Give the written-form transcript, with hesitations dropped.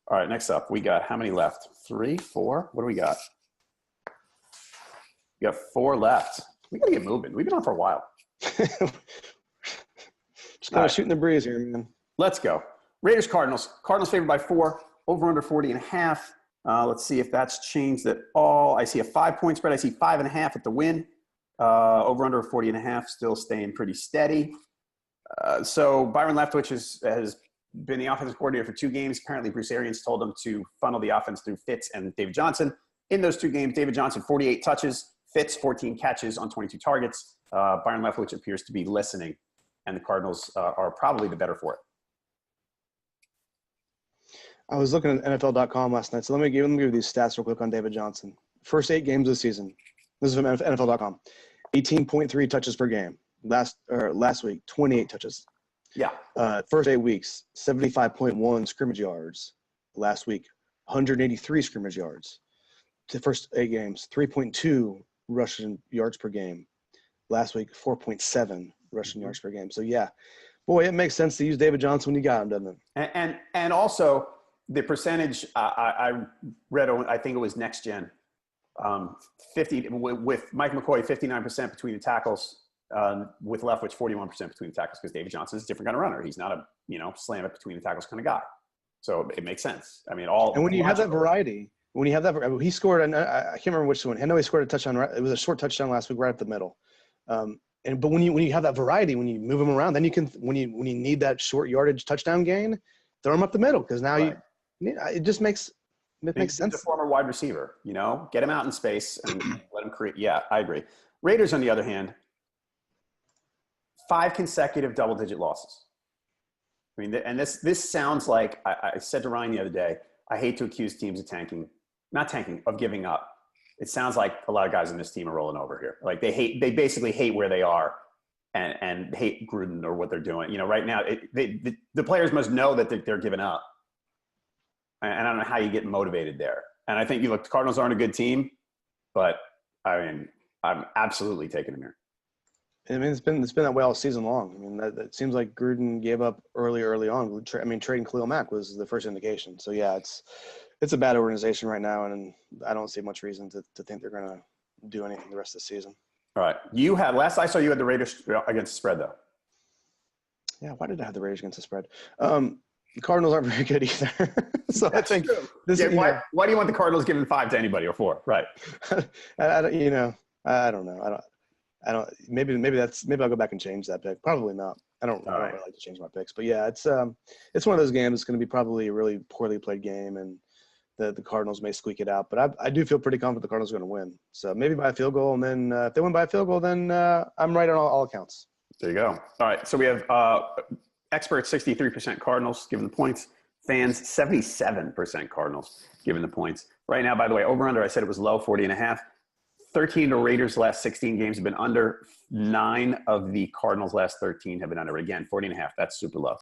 All right, next up, we got how many left? 3, 4? What do we got? We got 4 left. We got to get moving. We've been on for a while. Just kind of shooting the breeze here, man. Let's go. Raiders-Cardinals. Cardinals favored by 4. Over under 40.5. Let's see if that's changed at all. I see a 5-point spread. I see 5.5 at the win. Over under 40.5, still staying pretty steady. So Byron Leftwich has been the offensive coordinator for 2 games. Apparently, Bruce Arians told him to funnel the offense through Fitz and David Johnson. In those 2 games, David Johnson, 48 touches. Fitz, 14 catches on 22 targets. Byron Leftwich appears to be listening, and the Cardinals are probably the better for it. I was looking at NFL.com last night, so let me give you these stats real quick on David Johnson. First 8 games of the season. This is from NFL.com. 18.3 touches per game. Last week, 28 touches. Yeah. First 8 weeks, 75.1 scrimmage yards. Last week, 183 scrimmage yards. The first 8 games, 3.2 rushing yards per game. Last week, 4.7 rushing yards per game. So, yeah, boy, it makes sense to use David Johnson when you got him, doesn't it? And also the percentage I read, I think it was Next Gen, 50 with Mike McCoy, 59% between the tackles. With Leftwich, 41% between the tackles, because David Johnson is a different kind of runner. He's not a slam it between the tackles kind of guy. So it makes sense. I mean, and when you have that variety, he scored. I can't remember which one. I know he scored a touchdown. It was a short touchdown last week, right up the middle. But when you have that variety, when you move him around, then you can when you need that short yardage touchdown gain, throw him up the middle, because now it just makes sense. He's a former wide receiver, get him out in space and let him create. Yeah, I agree. Raiders, on the other hand, 5 consecutive double-digit losses. I mean, and this sounds like I said to Ryan the other day, I hate to accuse teams of giving up. It sounds like a lot of guys in this team are rolling over here. Like they basically hate where they are and hate Gruden or what they're doing. Right now, the players must know that they're giving up. And I don't know how you get motivated there. And I think the Cardinals aren't a good team, but I mean, I'm absolutely taking them here. I mean, it's been that way all season long. I mean, that seems like Gruden gave up early on. I mean, trading Khalil Mack was the first indication. So yeah, it's a bad organization right now, and I don't see much reason to think they're going to do anything the rest of the season. All right, last I saw you had the Raiders against the spread, though. Yeah, why did I have the Raiders against the spread? The Cardinals aren't very good either. So That's I think true. Why do you want the Cardinals giving 5 to anybody or 4? Right. I don't know. Maybe I'll go back and change that pick. Probably not. I don't really like to change my picks, but yeah, it's one of those games. It's going to be probably a really poorly played game, and the Cardinals may squeak it out. But I do feel pretty confident the Cardinals are going to win. So maybe by a field goal, and then if they win by a field goal, then I'm right on all accounts. There you go. All right, so we have experts 63% Cardinals given the points, fans 77% Cardinals given the points. Right now, by the way, over under I said it was low, 40.5. 13 of the Raiders' last 16 games have been under. 9 of the Cardinals' last 13 have been under. Again, 40.5. That's super low.